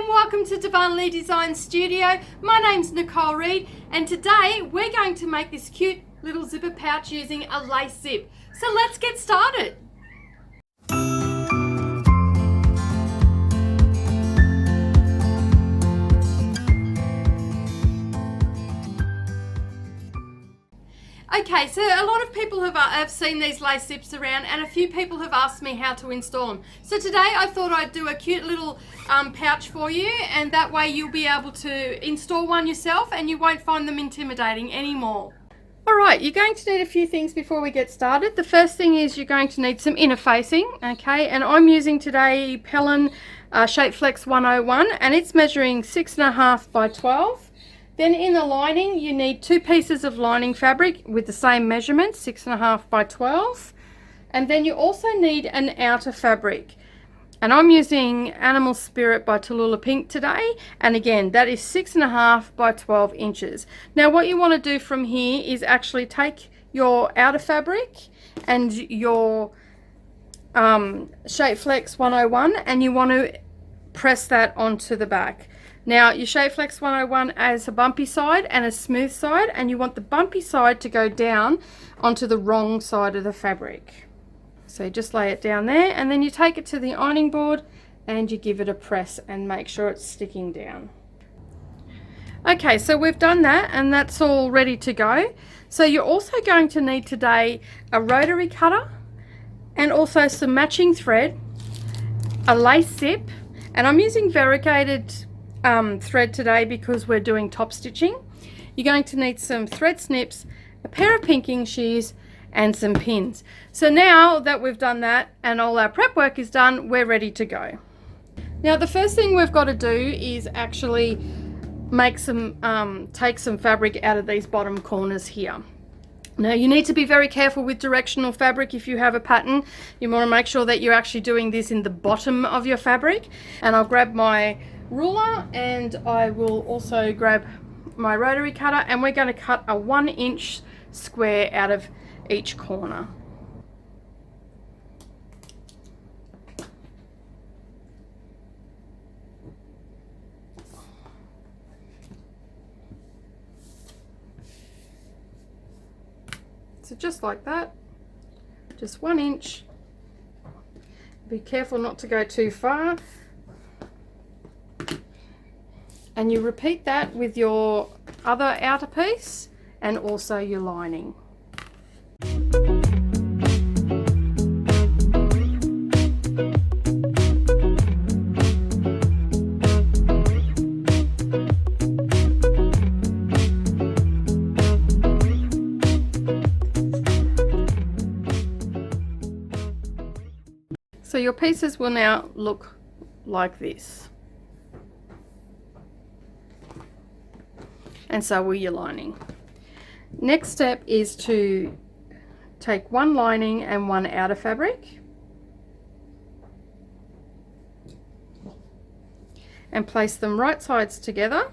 and welcome to Darvanalee Design Studio. My name's Nicole Reed and today we're going to make this cute little zipper pouch using a lace zip. So let's get started. Okay, so a lot of people have seen these lace zips around and a few people have asked me how to install them. So today I thought I'd do a cute little pouch for you, and that way you'll be able to install one yourself and you won't find them intimidating anymore. Alright, you're going to need a few things before we get started. The first thing is you're going to need some inner facing, okay, and I'm using today Pellon Shape Flex 101 and it's measuring 6.5 by 12. Then in the lining you need 2 pieces of lining fabric with the same measurement, 6.5 by 12. And then you also need an outer fabric. And I'm using Animal Spirit by Tallulah Pink today. And again, that is 6.5 by 12 inches. Now what you want to do from here is actually take your outer fabric and your Shape Flex 101 and you want to press that onto the back. Now your Shape Flex 101 has a bumpy side and a smooth side, and you want the bumpy side to go down onto the wrong side of the fabric. So just lay it down there and then you take it to the ironing board and you give it a press and make sure it's sticking down. Okay, so we've done that and that's all ready to go. So you're also going to need today a rotary cutter and also some matching thread, a lace zip, and I'm using variegated thread today because we're doing top stitching. You're going to need some thread snips, a pair of pinking shears and some pins. So now that we've done that and all our prep work is done, we're ready to go. Now the first thing we've got to do is actually make some take some fabric out of these bottom corners here. Now you need to be very careful with directional fabric. If you have a pattern, you want to make sure that you're actually doing this in the bottom of your fabric. And I'll grab my ruler and I will also grab my rotary cutter and we're going to cut a 1-inch square out of each corner. So just like that, just 1 inch. Be careful not to go too far. And you repeat that with your other outer piece and also your lining. So your pieces will now look like this. And so will your lining. Next step is to take one lining and one outer fabric and place them right sides together,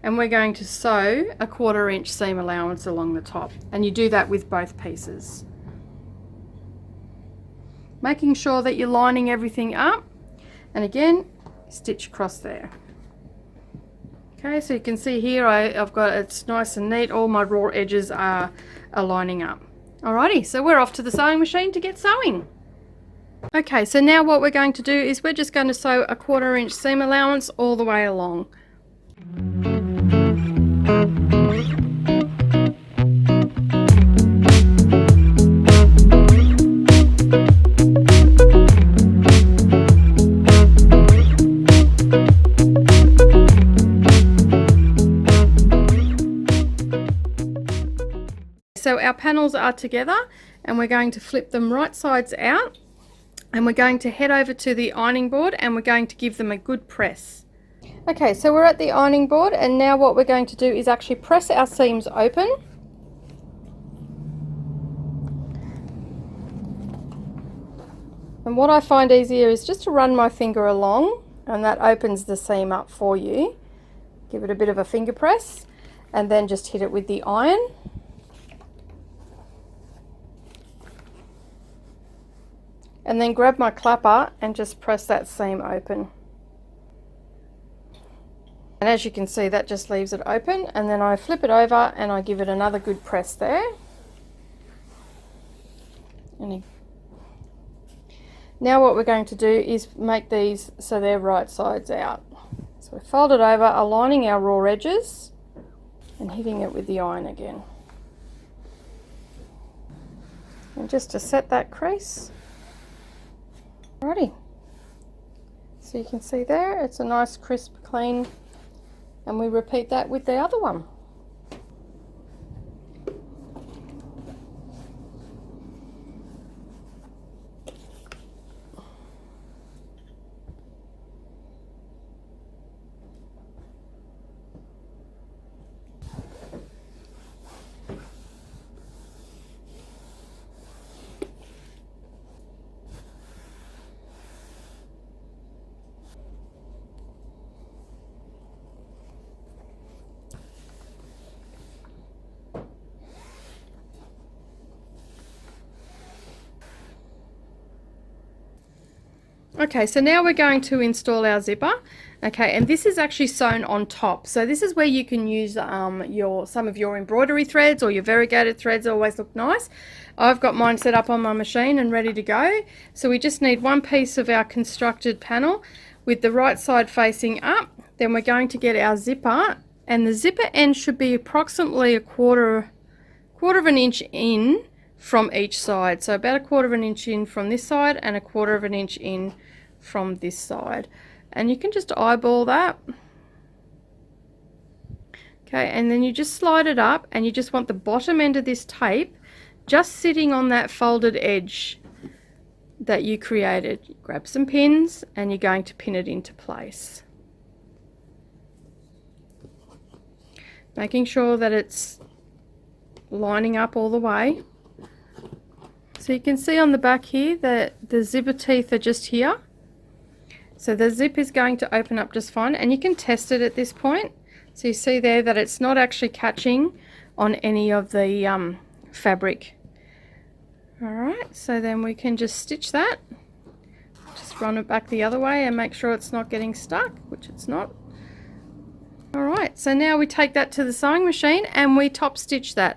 and we're going to sew a 1/4 inch seam allowance along the top, and you do that with both pieces, making sure that you're lining everything up, and again stitch across there. Okay, so you can see here I've got it's nice and neat. All my raw edges are lining up. Alrighty, so we're off to the sewing machine to get sewing. Okay, so now what we're going to do is we're just going to sew a 1/4 inch seam allowance all the way along. So our panels are together and we're going to flip them right sides out and we're going to head over to the ironing board and we're going to give them a good press. Okay, so we're at the ironing board and now what we're going to do is actually press our seams open. And what I find easier is just to run my finger along and that opens the seam up for you. Give it a bit of a finger press and then just hit it with the iron. and then grab my clapper and just press that seam open. And as you can see, that just leaves it open, and then I flip it over and I give it another good press there. Now what we're going to do is make these so they're right sides out. So we fold it over, aligning our raw edges and hitting it with the iron again. And just to set that crease. Alrighty. So you can see there, it's a nice crisp, clean, and we repeat that with the other one. Okay, so now we're going to install our zipper. Okay, and this is actually sewn on top. So this is where you can use some of your embroidery threads or your variegated threads. Always look nice. I've got mine set up on my machine and ready to go. So we just need one piece of our constructed panel with the right side facing up. Then we're going to get our zipper, and the zipper end should be approximately a quarter of an inch in from each side. So about a quarter of an inch in from this side and a quarter of an inch in from this side, and you can just eyeball that. Okay, and then you just slide it up, and you just want the bottom end of this tape just sitting on that folded edge that you created. Grab some pins and you're going to pin it into place, making sure that it's lining up all the way. So you can see on the back here that the zipper teeth are just here. So the zip is going to open up just fine, and you can test it at this point. So you see there that it's not actually catching on any of the fabric. Alright, so then we can just stitch that. Just run it back the other way and make sure it's not getting stuck, which it's not. Alright, so now we take that to the sewing machine and we top stitch that.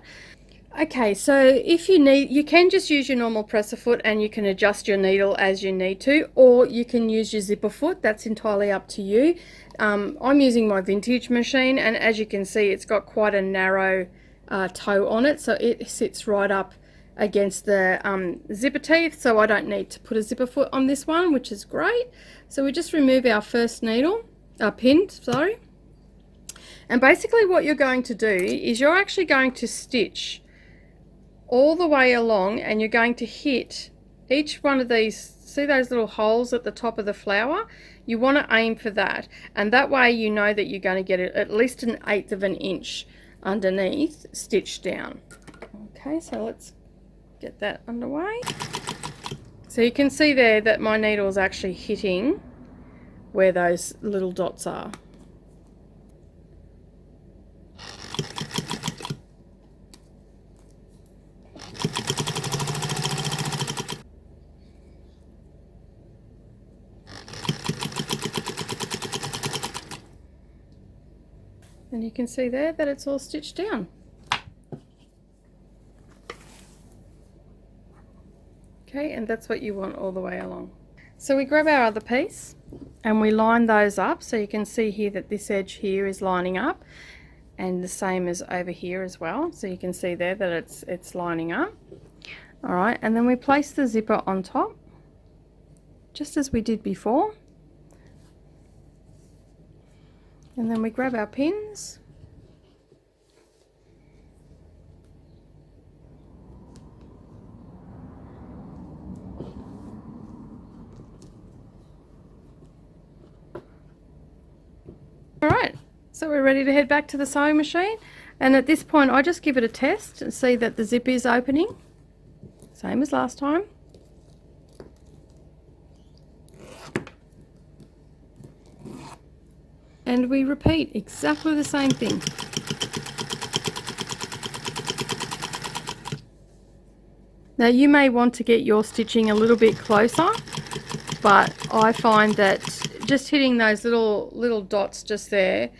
Okay, so if you need, you can just use your normal presser foot and you can adjust your needle as you need to, or you can use your zipper foot. That's entirely up to you. I'm using my vintage machine, and as you can see, it's got quite a narrow toe on it, so it sits right up against the zipper teeth, so I don't need to put a zipper foot on this one, which is great. So we just remove our first needle, pin, sorry. And basically what you're going to do is you're actually going to stitch all the way along, and you're going to hit each one of these. See those little holes at the top of the flower? You want to aim for that, and that way you know that you're going to get at least 1/8 of an inch underneath stitched down. Okay, so let's get that underway. So you can see there that my needle is actually hitting where those little dots are. And you can see there that it's all stitched down. Okay, and that's what you want all the way along. So we grab our other piece and we line those up, so you can see here that this edge here is lining up, and the same as over here as well. So you can see there that it's lining up. All right, and then we place the zipper on top, just as we did before. And then we grab our pins. Alright, so we're ready to head back to the sewing machine, and at this point I just give it a test and see that the zip is opening, same as last time. And we repeat exactly the same thing. Now you may want to get your stitching a little bit closer, but I find that just hitting those little dots just there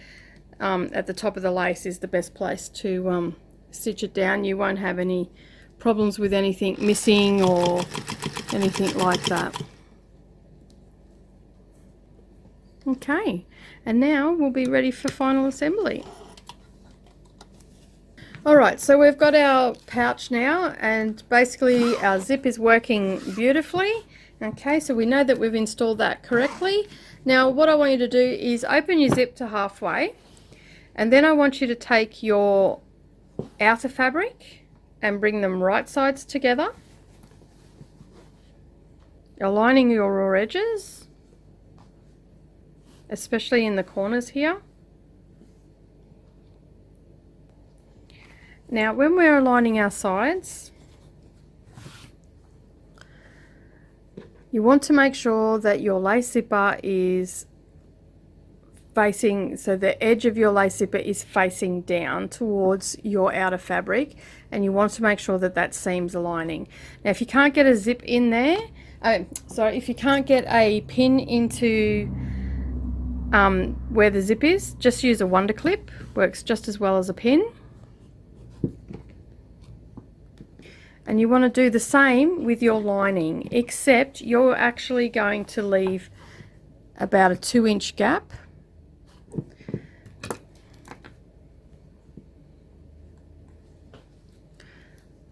at the top of the lace is the best place to stitch it down. You won't have any problems with anything missing or anything like that. Okay, and now we'll be ready for final assembly. Alright, so we've got our pouch now, and basically our zip is working beautifully. Okay, so we know that we've installed that correctly. Now what I want you to do is open your zip to halfway, and then I want you to take your outer fabric and bring them right sides together, aligning your raw edges, especially in the corners here. Now when we're aligning our sides, you want to make sure that your lace zipper is facing, so the edge of your lace zipper is facing down towards your outer fabric, and you want to make sure that that seam's aligning. Now if you can't get a zip in there, if you can't get a pin into where the zip is, just use a wonder clip, works just as well as a pin. And you want to do the same with your lining, except you're actually going to leave about a 2-inch gap.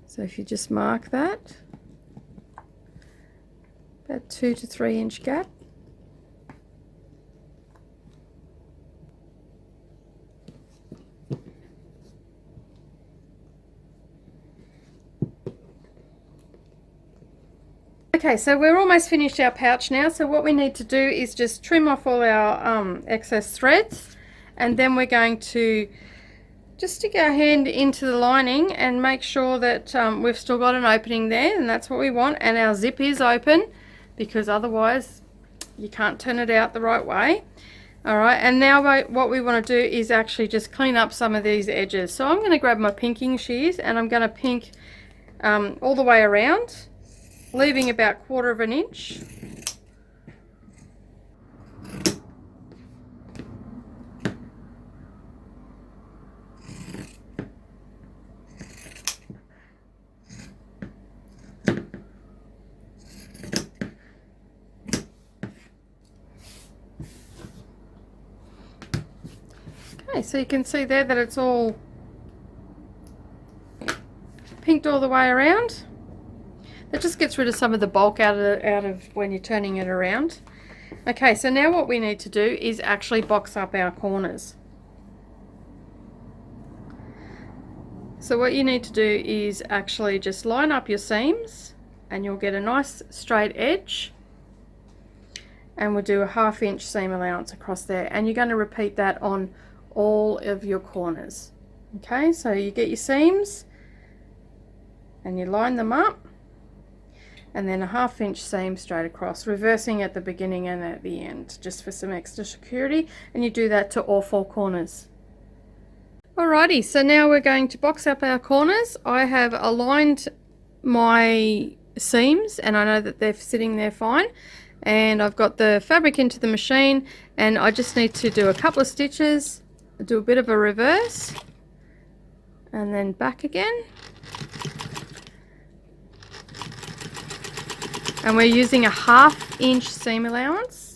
So if you just mark that, about 2 to 3 inch gap. Okay, so we're almost finished our pouch now, so what we need to do is just trim off all our excess threads, and then we're going to just stick our hand into the lining and make sure that we've still got an opening there, and that's what we want, and our zip is open, because otherwise you can't turn it out the right way. Alright, and now what we want to do is actually just clean up some of these edges. So I'm going to grab my pinking shears and I'm going to pink all the way around, leaving about 1/4 of an inch. Okay, so you can see there that it's all pinked all the way around. That just gets rid of some of the bulk out of when you're turning it around. Okay, so now what we need to do is actually box up our corners. So what you need to do is actually just line up your seams, and you'll get a nice straight edge, and we'll do a 1/2 inch seam allowance across there, and you're going to repeat that on all of your corners. Okay, so you get your seams and you line them up, and then a 1/2 inch seam straight across, reversing at the beginning and at the end, just for some extra security, and you do that to all 4 corners. Alrighty, so now we're going to box up our corners. I have aligned my seams and I know that they're sitting there fine, and I've got the fabric into the machine, and I just need to do a couple of stitches, do a bit of a reverse, and then back again. And we're using a 1/2 inch seam allowance.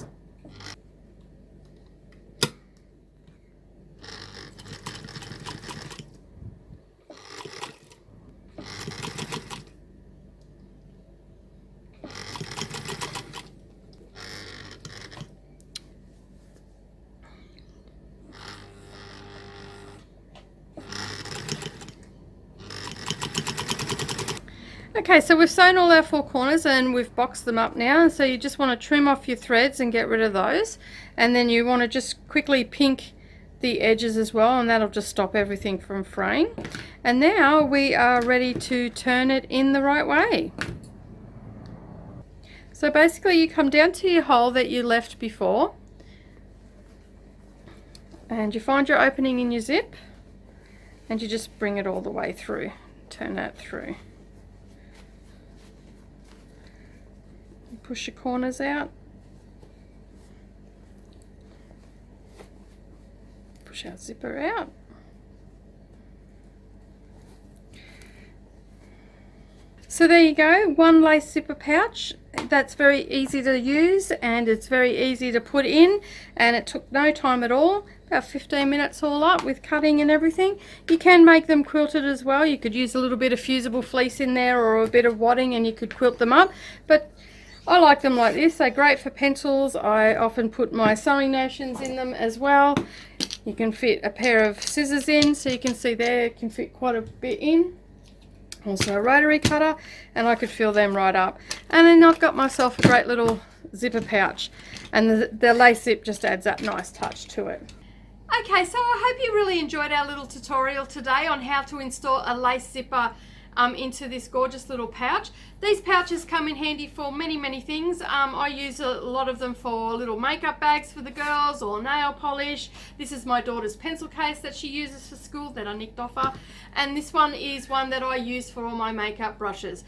Okay, so we've sewn all our 4 corners and we've boxed them up now, and so you just want to trim off your threads and get rid of those, and then you want to just quickly pink the edges as well, and that'll just stop everything from fraying. And now we are ready to turn it in the right way. So basically you come down to your hole that you left before, and you find your opening in your zip, and you just bring it all the way through, turn that through. push your corners out. Push our zipper out. So there you go, one lace zipper pouch. That's very easy to use and it's very easy to put in, and it took no time at all, about 15 minutes all up with cutting and everything. You can make them quilted as well. You could use a little bit of fusible fleece in there or a bit of wadding and you could quilt them up, but I like them like this. They're great for pencils. I often put my sewing notions in them as well. You can fit a pair of scissors in, so you can see there it can fit quite a bit in. Also a rotary cutter, and I could fill them right up. And then I've got myself a great little zipper pouch, and the lace zip just adds that nice touch to it. Okay, so I hope you really enjoyed our little tutorial today on how to install a lace zipper into this gorgeous little pouch. These pouches come in handy for many things. I use a lot of them for little makeup bags for the girls or nail polish. This is my daughter's pencil case that she uses for school that I nicked off her, and this one is one that I use for all my makeup brushes.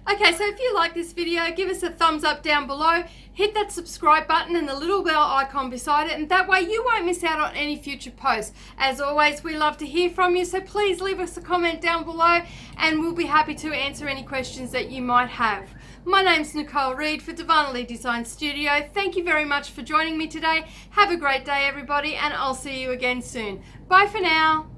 Okay, so if you like this video, give us a thumbs up down below, hit that subscribe button and the little bell icon beside it, and that way you won't miss out on any future posts. As always, we love to hear from you, so please leave us a comment down below and we'll be happy to answer any questions that you might have. My name's Nicole Reid for Darvanalee Design Studio. Thank you very much for joining me today. Have a great day everybody, and I'll see you again soon. Bye for now.